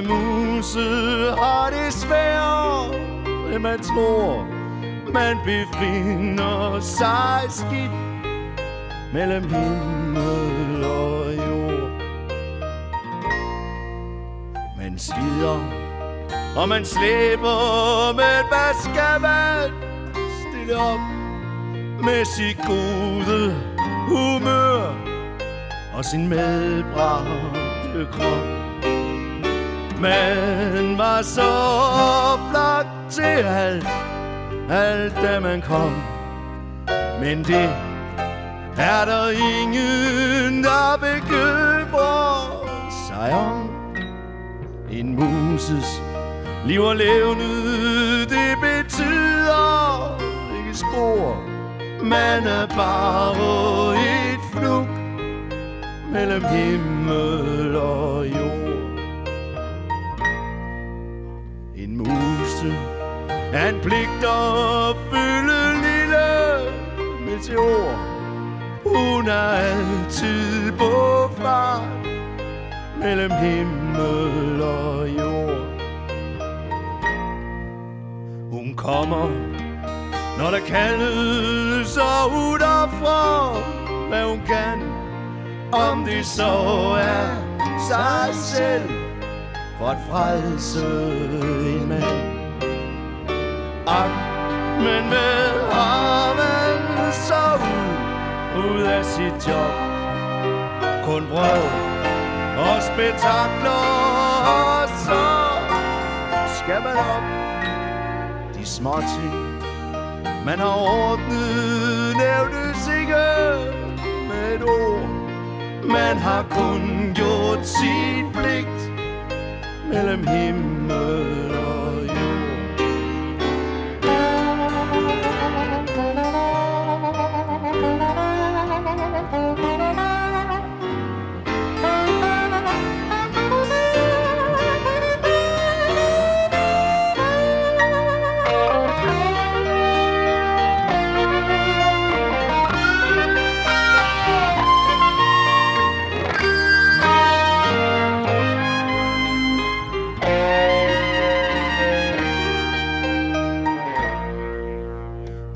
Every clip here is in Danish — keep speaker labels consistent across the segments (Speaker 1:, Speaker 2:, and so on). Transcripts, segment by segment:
Speaker 1: Alle muse har det svært, end man tror. Man befinder sig skidt mellem himmel og jord. Man skider, og man slæber, men hvad skal man stille op med sit gode humør og sin medbragte krop? Man var så oplagt til alt da man kom, men det er der ingen, der bekymrer sig om. En muses liv og levned, det betyder ikke spor. Man er bare et flug mellem himmel og jord. En muse er en pligt at fylde lille meteor. Hun er altid på fart mellem himmel og jord. Hun kommer, når der kaldes, og hun offrer, hvad hun kan. Om det så er sig selv, for at frelse en mand. Men med har man så ud af sit job. Kun brød og spektakler, og så skal man op. De små ting, man har ordnet, nævnes ikke med et ord. Man har kun gjort sit pligt mellem himmel og jord.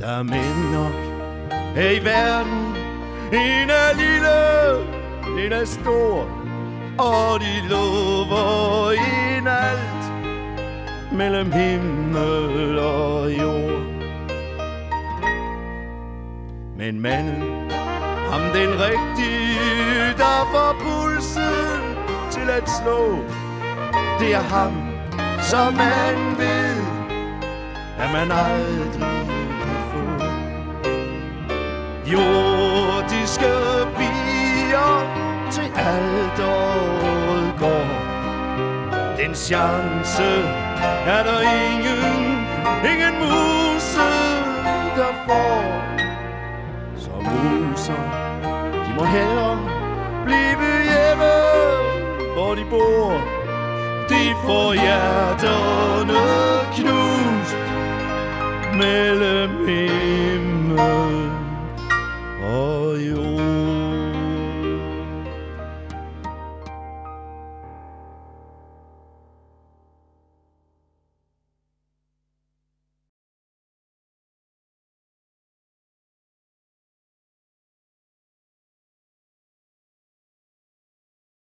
Speaker 1: Der er mænd nok her i verden. En er lille, en er stor, og de lover en alt mellem himmel og jord. Men manden, ham den rigtige, der får pulsen til at slå, det er ham, som man ved, at man aldrig få. Jordiske bier til alt året går. Den chance er der ingen muse, der får. Så muser, de må hellere blive hjemme, hvor de bor. De får hjerterne knust mellem himmel